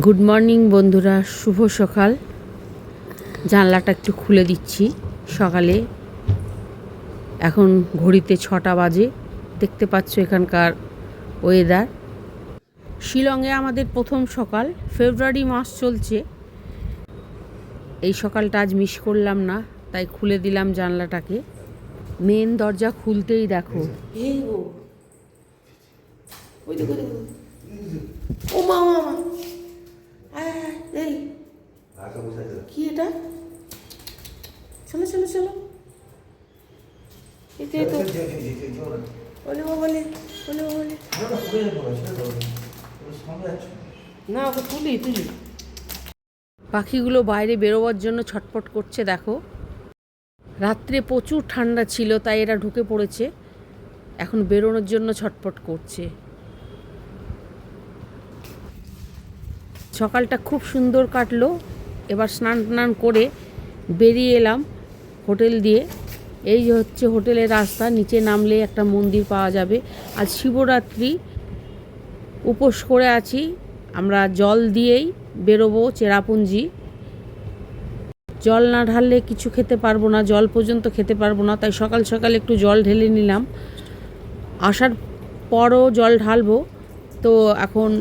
Good morning বন্ধুরা, শুভ সকাল। জানলাটা একটু খুলে দিচ্ছি সকালে। এখন ঘড়িতে 6টা বাজে। দেখতে পাচ্ছ এখানকার ওয়েদার। শিলংয়ে আমাদের প্রথম সকাল, ফেব্রুয়ারি মাস চলছে। এই সকালটা আজ মিস করলাম না, তাই খুলে দিলাম জানলাটাকে। মেন দরজা খুলতেই দেখো, ও মা কি এটা? চলো চলো চলো, এটাই তো বলে বলে বলে বলে না, ওকে তুলি তুলি। পাখিগুলো বাইরে বেরোবার জন্য ছটফট করছে দেখো। রাত্রে প্রচুর ঠান্ডা ছিল, তাই এরা ঢুকে পড়েছে। এখন বেরোনোর জন্য ছটফট করছে। সকালটা খুব সুন্দর কাটলো। এবার স্নান টান করে বেরিয়ে এলাম হোটেল দিয়ে। এই হচ্ছে হোটেলের রাস্তা, নিচে নামলে একটা মন্দির পাওয়া যাবে। আজ শিবরাত্রি, উপোস করে আছি আমরা। জল দিয়েই বেরোবো চেরাপুঞ্জি। জল না ঢাললে কিছু খেতে পারবো না, জল পর্যন্ত খেতে পারবো না। তাই সকাল সকাল একটু জল ঢেলে নিলাম। আসার পরও জল ঢালবো, তো এখন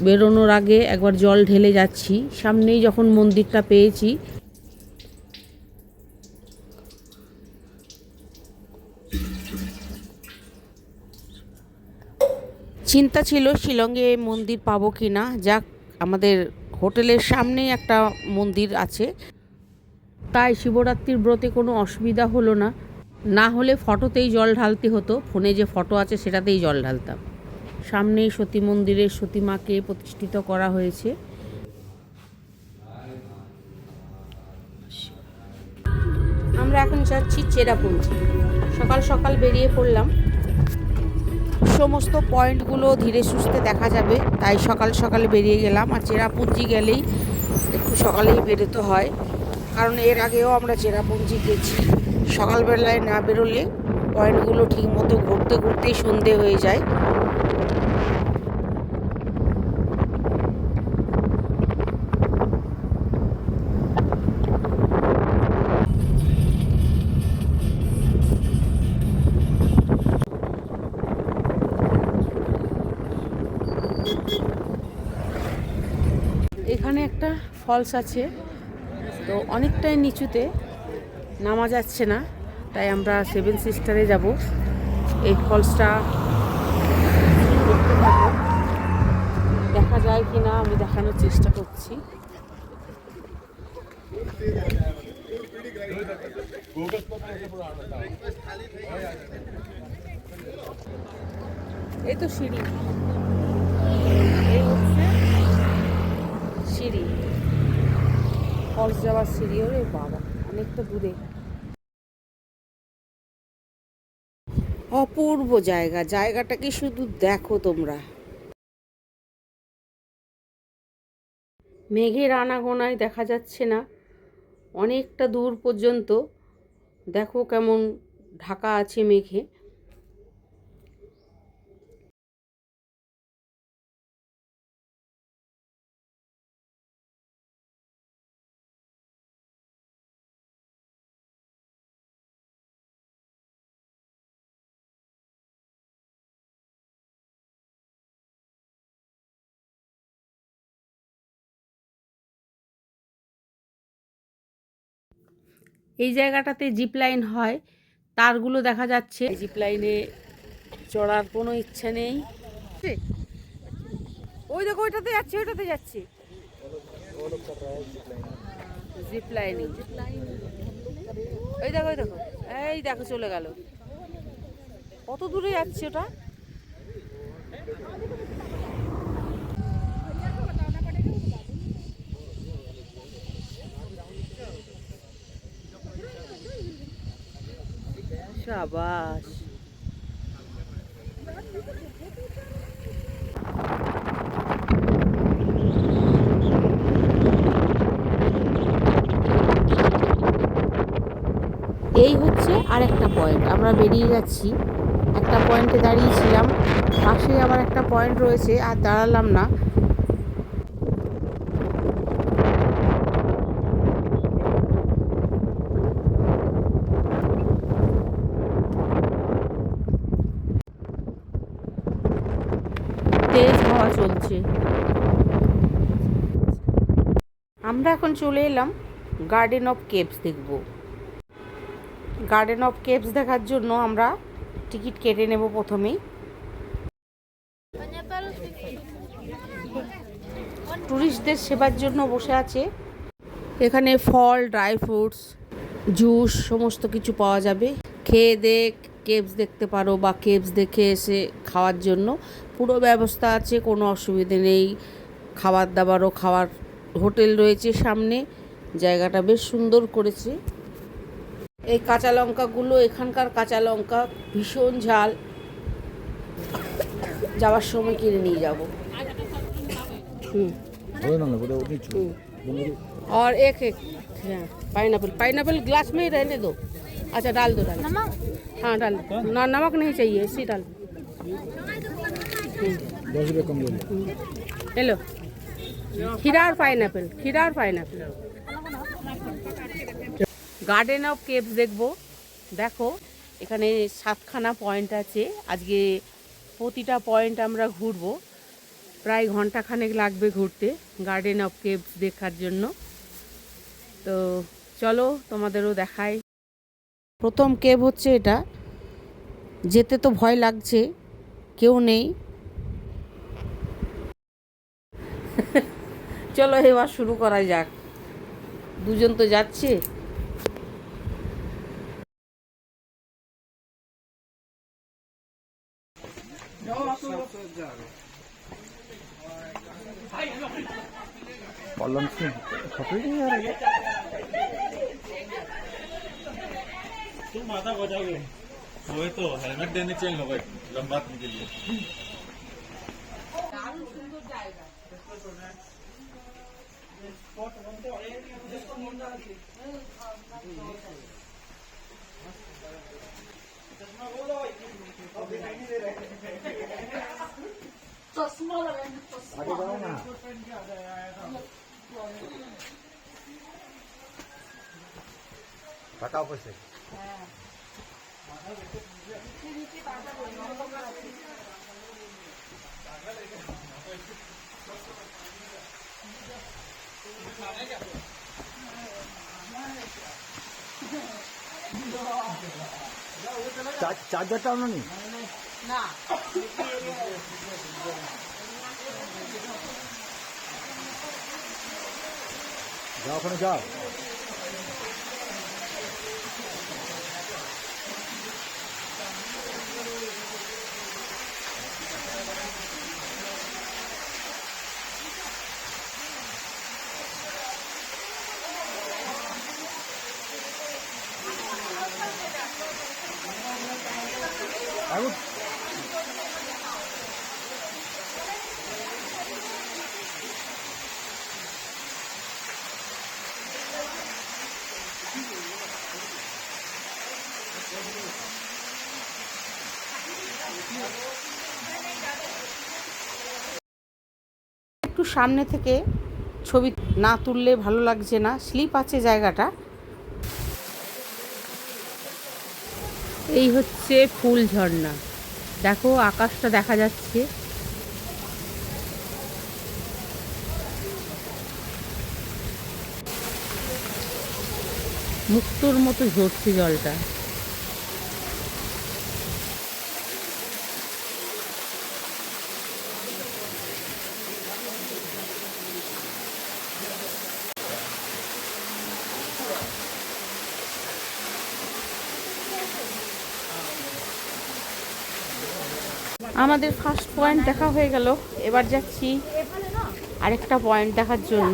বেরোনোর আগে একবার জল ঢেলে যাচ্ছি। সামনেই যখন মন্দিরটা পেয়েছি। চিন্তা ছিল শিলংয়ে মন্দির পাবো কি না। যাক, আমাদের হোটেলের সামনেই একটা মন্দির আছে, তাই শিবরাত্রির ব্রতে কোনো অসুবিধা হলো না। না হলে ফটোতেই জল ঢালতে হতো, ফোনে যে ফটো আছে সেটাতেই জল ঢালতাম। সামনেই সতী মন্দিরে সতী মাকে প্রতিষ্ঠিত করা হয়েছে। আমরা এখন যাচ্ছি চেরাপুঞ্জি। সকাল সকাল বেরিয়ে পড়লাম। সমস্ত পয়েন্টগুলো ধীরে সুস্থে দেখা যাবে, তাই সকাল সকালে বেরিয়ে গেলাম। আর চেরাপুঞ্জি গেলেই একটু সকালেই বেরোতে হয়, কারণ এর আগেও আমরা চেরাপুঞ্জি গেছি। সকালবেলায় না বেরোলে পয়েন্টগুলো ঠিক মতো ঘুরতে ঘুরতেই সন্ধে হয়ে যায়। এখানে একটা ফলস আছে, তো অনেকটাই নিচুতে, নামা যাচ্ছে না। তাই আমরা 7 সিস্টারে যাব। এই ফলসটা দেখা যায় কি না আমি দেখানোর চেষ্টা করছি। এই তো সিঁড়ি, এই হচ্ছে সিঁড়ি, ফলস যাওয়ার সিঁড়ি। ওরে বাবা, অনেকটা দূরে। অপূর্ব জায়গা, জায়গাটাকে শুধু দেখো তোমরা। মেঘের আনাগোনায় দেখা যাচ্ছে না অনেকটা দূর পর্যন্ত। দেখো কেমন ঢাকা আছে মেঘে। এই জায়গাটাতে জিপ লাইন হয়, তারগুলো দেখা যাচ্ছে। জিপ লাইনে চড়ার কোনো ইচ্ছা নেই। ওই দেখো, ওইটাতে যাচ্ছে, ওইটাতে যাচ্ছে জিপ লাইনে। ওই দেখো, ওই দেখো, এই দেখো চলে গেল। কত দূরে যাচ্ছে ওটা? সাবাস। এই হচ্ছে আরেকটা পয়েন্ট। আমরা বেরিয়ে যাচ্ছি। একটা পয়েন্টে দাঁড়িয়েছিলাম, পাশে আবার একটা পয়েন্ট রয়েছে, আর দাঁড়ালাম না। হচ্ছে। আমরা এখন চলে এলাম গার্ডেন অফ কেভস দেখব। গার্ডেন অফ কেভস দেখার জন্য আমরা টিকিট কেটে নেব প্রথমেই। ট্যুরিস্টদের সেবার জন্য বসে আছে। এখানে ফল, ড্রাই ফ্রুটস, জুস সমস্ত কিছু পাওয়া যাবে। খেয়ে কেভস দেখতে পারো বা কেভস দেখে এসে খাওয়ার জন্য পুরো ব্যবস্থা আছে, কোনো অসুবিধে নেই। খাবার দাবারও খাওয়ার হোটেল রয়েছে সামনে। জায়গাটা বেশ সুন্দর করেছে। এই কাঁচা লঙ্কাগুলো, এখানকার কাঁচা লঙ্কা ভীষণ ঝাল, যাওয়ার সময় কিনে নিয়ে যাবো। और एक पाइनएप्पल ग्लास में ही रहने दो। अच्छा डाल दो, हाँ डाल दो। ना नमक नहीं चाहिए, इसी डाल दो। 10 रुपये कम ले लो। हेलो, खीरा और पाइनएप्पल। গার্ডেন অফ কেভস দেখবো। দেখো এখানে 7খানা পয়েন্ট আছে। আজকে প্রতিটা পয়েন্ট আমরা ঘুরবো। প্রায় ঘন্টাখানেক লাগবে ঘুরতে গার্ডেন অফ কেভস দেখার জন্য। তো চলো তোমাদেরও দেখাই। প্রথম কেভ হচ্ছে এটা। যেতে তো ভয় লাগছে, কেউ নেই। চলো এবার শুরু করা যাক। দুজন তো যাচ্ছে। कॉलम से खपड़ी नहीं आ रही है। तुम माथा बजाओगे, वही तो हेलमेट देने चाहिए लोग लंबा के लिए। आगे जाओ ना। बताओ पैसे। चार्जरটা অন্য নেই না। যাও, ওখানে যাও। আরে একটু সামনে থেকে ছবি না তুললে ভালো লাগছে না, স্লিপ আছে জায়গাটা। এই হচ্ছে ফুল ঝর্ণা। দেখো আকাশটা দেখা যাচ্ছে। মুক্তোর মতো ঝরছে জলটা। আমাদের ফার্স্ট পয়েন্ট দেখা হয়ে গেল। এবার যাচ্ছি আরেকটা পয়েন্ট দেখার জন্য।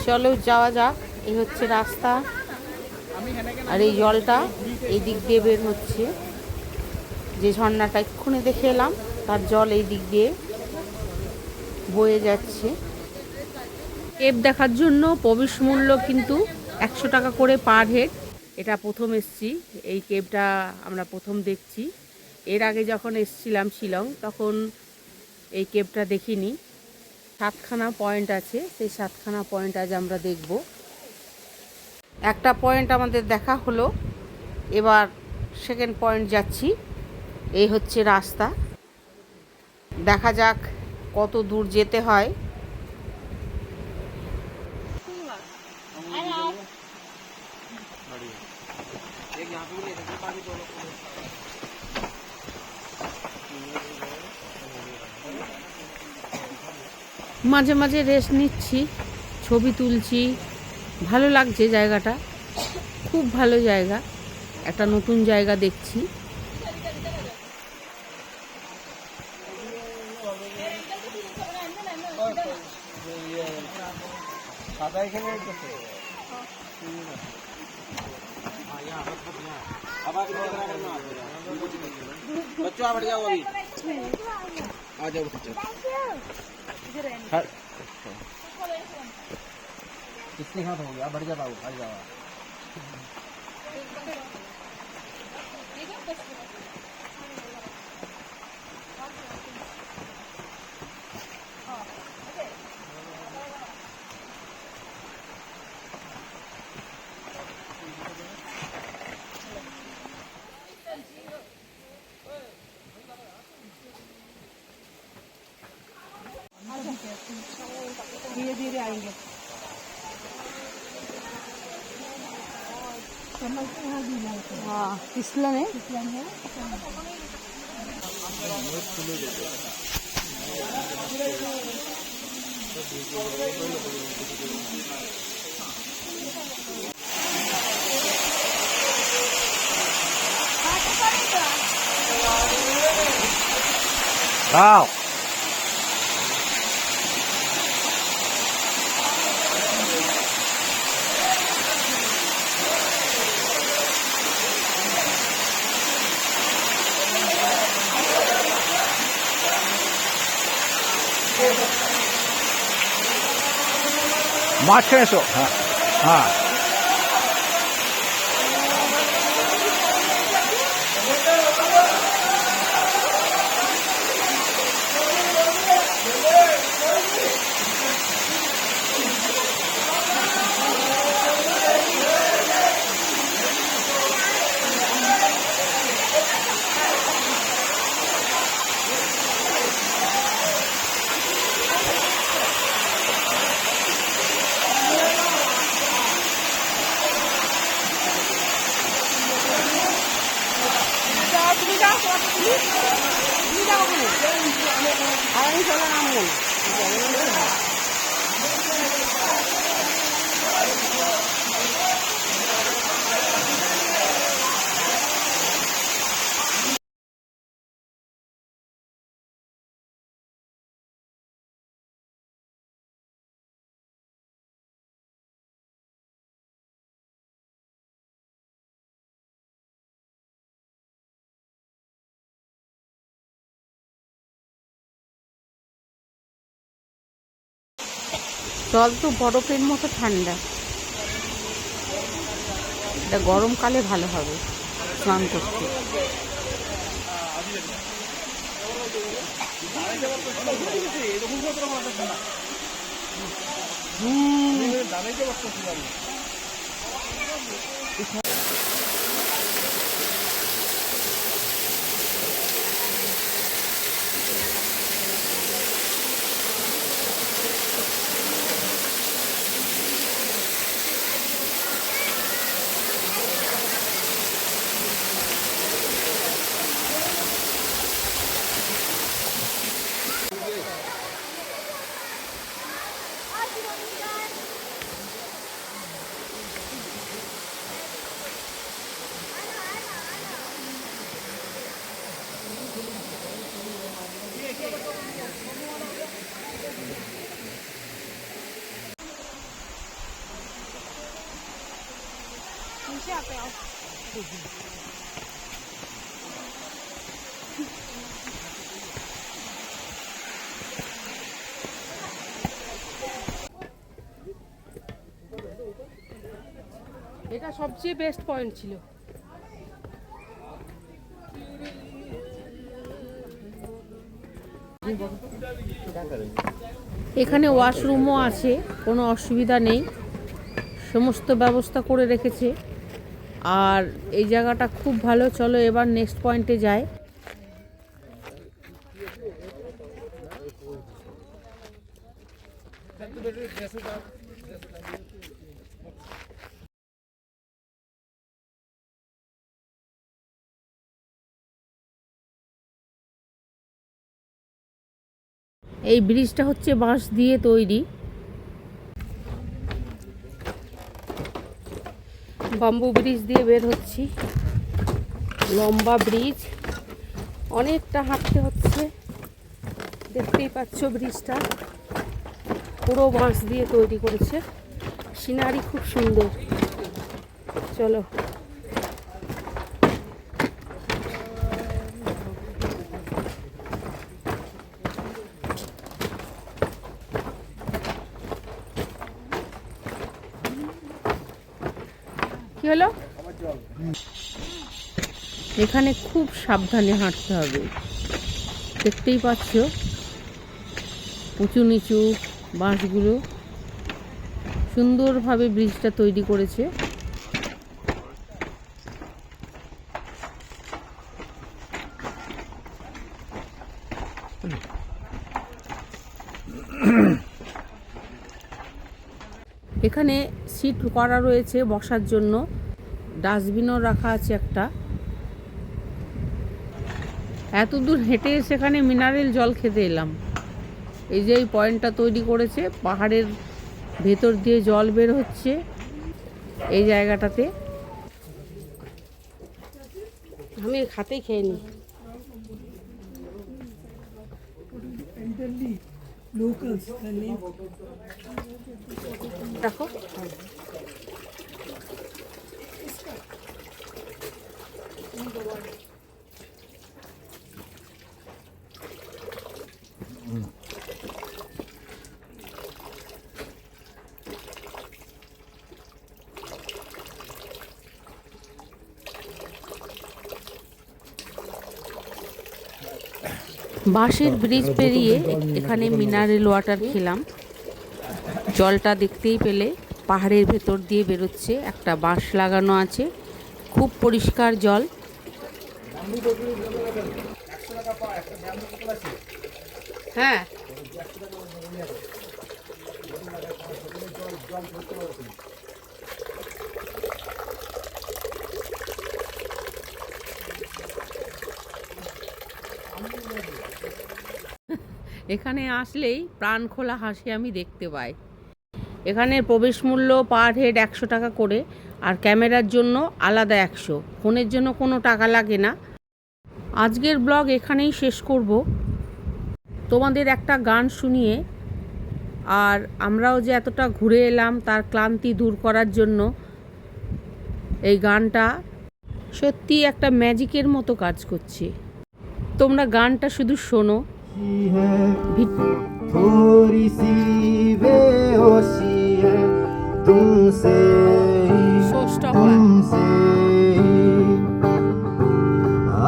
চলো যাওয়া যাক। এই হচ্ছে রাস্তা, আর এই জলটা এই দিক দিয়ে বের হচ্ছে। যে ঝর্ণাটা এক্ষুনি দেখে এলাম তার জল এই দিক দিয়ে বয়ে যাচ্ছে। কেভ দেখার জন্য প্রবেশ মূল্য কিন্তু 100 টাকা করে পার হেড। এটা প্রথম এসছি, এই কেভটা আমরা প্রথম দেখছি। এর আগে যখন এসছিলাম শিলং তখন এই কেভটা দেখিনি। 7খানা পয়েন্ট আছে, সেই 7খানা পয়েন্ট আজ আমরা দেখব। একটা পয়েন্ট আমাদের দেখা হলো, এবার সেকেন্ড পয়েন্ট যাচ্ছি। এই হচ্ছে রাস্তা। দেখা যাক কত দূর যেতে হয়। মাঝে মাঝে রেস্ট নিচ্ছি, ছবি তুলছি, ভালো লাগছে জায়গাটা, খুব ভালো জায়গা, একটা নতুন জায়গা দেখছি। बच्चों आप बैठ जाओ अभी आ जाओ बच्चों किसने हाथ हो गया आप बैठ जाओ बाबू बैठ जाओ धीरे धीरे आएंगे। हाँ फिसलन है, फिसलन है। দাও মাঝখানে এসো। হ্যাঁ হ্যাঁ জল তো বরফের মতো ঠান্ডা, এটা গরমকালে ভালো হবে স্নান করতে। এটা সবচেয়ে বেস্ট পয়েন্ট ছিল। এখানে ওয়াশরুমও আছে, কোনো অসুবিধা নেই, সমস্ত ব্যবস্থা করে রেখেছে। আর এই জায়গাটা খুব ভালো। চলো এবার নেক্সট পয়েন্টে যাই। এই ব্রিজটা হচ্ছে বাঁশ দিয়ে তৈরি। বাম্বু ব্রিজ দিয়ে বের হচ্ছি। লম্বা ব্রিজ, অনেকটা হাঁটতে হচ্ছে। দেখতেই পাচ্ছ ব্রিজটা পুরো বাঁশ দিয়ে তৈরি করেছে। সিনারি খুব সুন্দর। চলো। কি হলো? এখানে খুব সাবধানে হাঁটতে হবে। দেখতেই পাচ্ছ উঁচু নিচু বাঁশগুলো সুন্দরভাবে ব্রিজটা তৈরি করেছে। এখানে সিট করা রয়েছে বসার জন্য, ডাস্টবিনও রাখা আছে একটা। এত দূর হেঁটে সেখানে মিনারেল জল খেতে এলাম। এই যে এই পয়েন্টটা তৈরি করেছে, পাহাড়ের ভেতর দিয়ে জল বের হচ্ছে এই জায়গাটাতে। আমি খাতেই খেয়ে নিই। দেখো বাঁশের ব্রিজ পেরিয়ে এখানে মিনারেল ওয়াটার খেলাম। জলটা দেখতেই পেলে পাহাড়ের ভেতর দিয়ে বেরোচ্ছে, একটা বাঁশ লাগানো আছে, খুব পরিষ্কার জল। হ্যাঁ, এখানে আসলেই প্রাণ খোলা হাসি আমি দেখতে পাই। এখানে প্রবেশ মূল্য পার হেড 100 টাকা করে, আর ক্যামেরার জন্য আলাদা 100। ফোনের জন্য কোনো টাকা লাগে না। আজকের ব্লগ এখানেই শেষ করব। তোমাদের একটা গান শুনিয়ে, আর আমরাও যে এতটা ঘুরে এলাম তার ক্লান্তি দূর করার জন্য এই গানটা সত্যি একটা ম্যাজিকের মতো কাজ করছে। তোমরা গানটা শুধু শোনো। थोड़ी सी बेहोशी है तुमसे तुमसे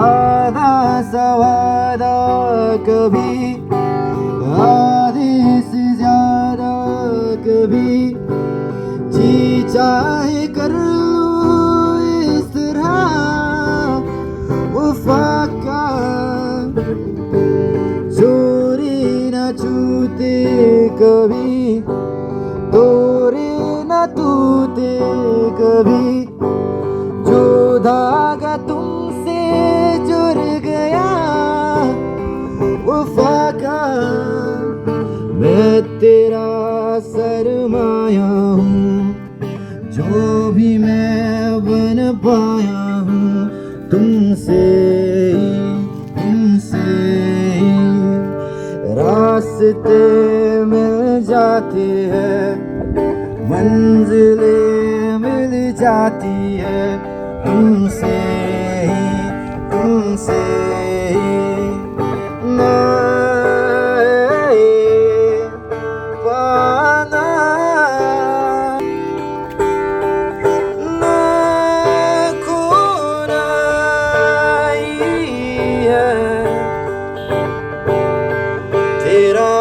आधा सवादा कभी आधे से ज्यादा कभी जी चाहे कर लूं इस तरह वफा का चोरी न छूते कभी तोरे न तूते कभी जो धागा तुमसे जुड़ गया वफा का मैं तेरा सरमाया हूँ जो भी मैं बन पाया हूँ तुमसे रास्ते मिल जाती है मंजिलें मिल जाती है तुमसे ना पाना ना खोना ही है तेरा